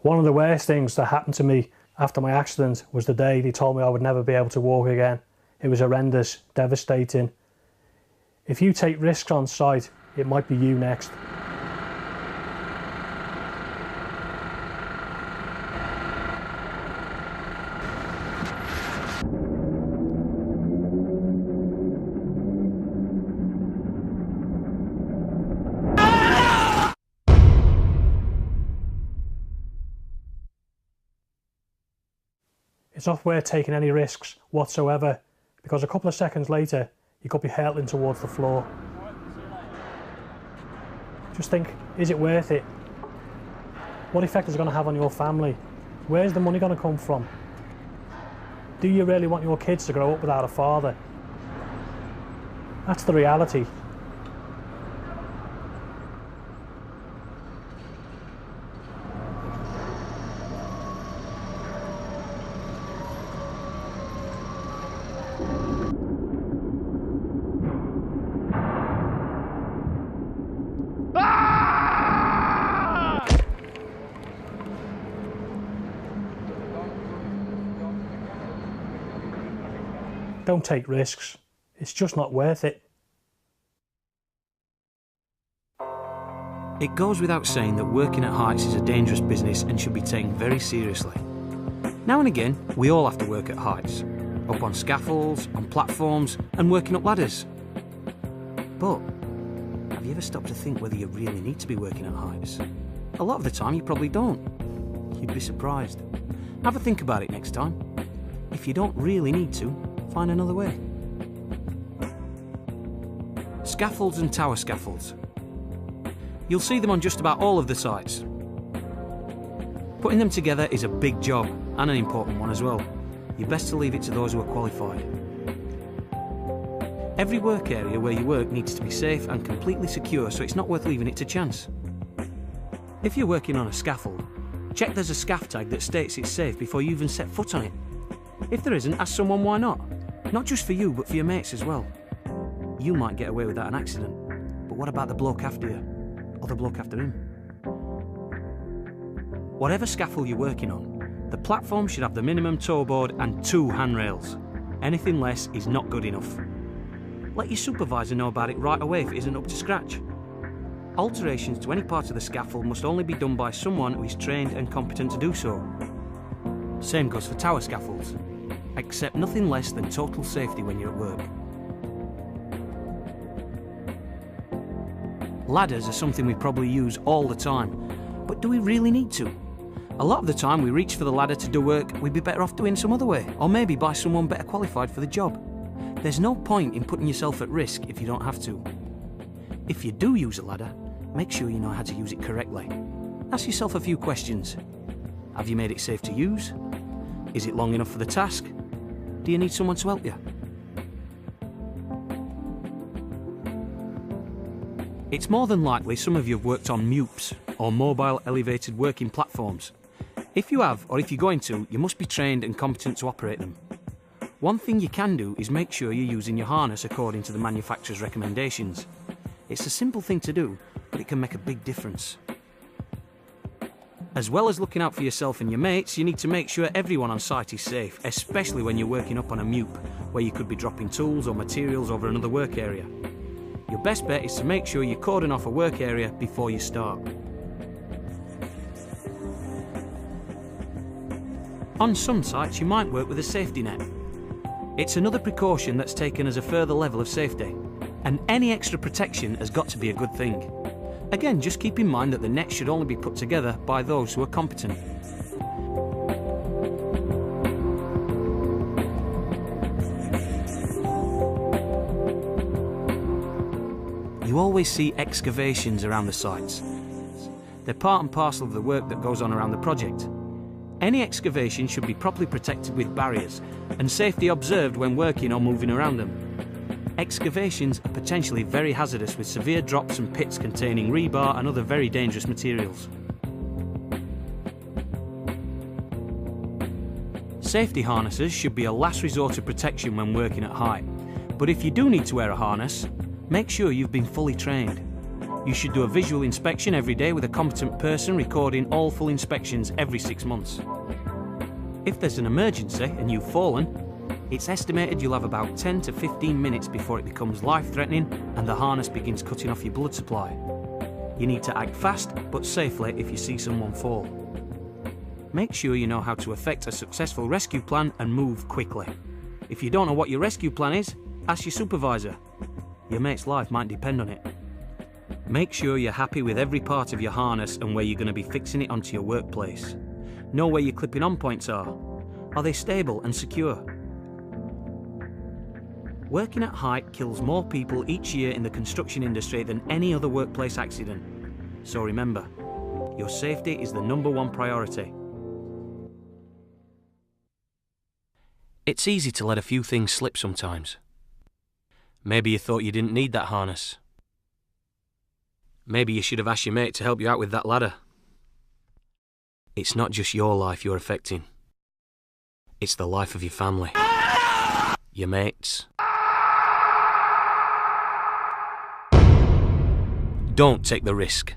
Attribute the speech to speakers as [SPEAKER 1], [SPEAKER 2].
[SPEAKER 1] One of the worst things that happened to me after my accident was the day they told me I would never be able to walk again. It was horrendous, devastating. If you take risks on site, it might be you next. It's not worth taking any risks whatsoever, because a couple of seconds later you could be hurtling towards the floor. Just think, is it worth it? What effect is it going to have on your family? Where's the money going to come from? Do you really want your kids to grow up without a father? That's the reality. Don't take risks. It's just not worth it.
[SPEAKER 2] It goes without saying that working at heights is a dangerous business and should be taken very seriously. Now and again, we all have to work at heights, up on scaffolds, on platforms, and working up ladders. But have you ever stopped to think whether you really need to be working at heights? A lot of the time you probably don't. You'd be surprised. Have a think about it next time. If you don't really need to, find another way. Scaffolds and tower scaffolds. You'll see them on just about all of the sites. Putting them together is a big job, and an important one as well. You're best to leave it to those who are qualified. Every work area where you work needs to be safe and completely secure, so it's not worth leaving it to chance. If you're working on a scaffold, check there's a scaff tag that states it's safe before you even set foot on it. If there isn't, ask someone why not. Not just for you, but for your mates as well. You might get away without an accident, but what about the bloke after you? Or the bloke after him? Whatever scaffold you're working on, the platform should have the minimum toe board and 2 handrails. Anything less is not good enough. Let your supervisor know about it right away if it isn't up to scratch. Alterations to any part of the scaffold must only be done by someone who is trained and competent to do so. Same goes for tower scaffolds. Accept nothing less than total safety when you're at work. Ladders are something we probably use all the time, but do we really need to? A lot of the time we reach for the ladder to do work we'd be better off doing some other way, or maybe by someone better qualified for the job. There's no point in putting yourself at risk if you don't have to. If you do use a ladder, make sure you know how to use it correctly. Ask yourself a few questions. Have you made it safe to use? Is it long enough for the task? Do you need someone to help you? It's more than likely some of you have worked on MEWPs, or mobile elevated working platforms. If you have, or if you're going to, you must be trained and competent to operate them. One thing you can do is make sure you're using your harness according to the manufacturer's recommendations. It's a simple thing to do, but it can make a big difference. As well as looking out for yourself and your mates, you need to make sure everyone on site is safe, especially when you're working up on a MEWP, where you could be dropping tools or materials over another work area. Your best bet is to make sure you cordon off a work area before you start. On some sites you might work with a safety net. It's another precaution that's taken as a further level of safety, and any extra protection has got to be a good thing. Again, just keep in mind that the net should only be put together by those who are competent. You always see excavations around the sites. They're part and parcel of the work that goes on around the project. Any excavation should be properly protected with barriers and safety observed when working or moving around them. Excavations are potentially very hazardous, with severe drops and pits containing rebar and other very dangerous materials. Safety harnesses should be a last resort of protection when working at height, but if you do need to wear a harness, make sure you've been fully trained. You should do a visual inspection every day with a competent person recording all full inspections every 6 months. If there's an emergency and you've fallen, it's estimated you'll have about 10 to 15 minutes before it becomes life-threatening and the harness begins cutting off your blood supply. You need to act fast but safely if you see someone fall. Make sure you know how to effect a successful rescue plan and move quickly. If you don't know what your rescue plan is, ask your supervisor. Your mate's life might depend on it. Make sure you're happy with every part of your harness and where you're going to be fixing it onto your workplace. Know where your clipping on points are. Are they stable and secure? Working at height kills more people each year in the construction industry than any other workplace accident. So remember, your safety is the #1 priority. It's easy to let a few things slip sometimes. Maybe you thought you didn't need that harness. Maybe you should have asked your mate to help you out with that ladder. It's not just your life you're affecting. It's the life of your family, your mates. Don't take the risk.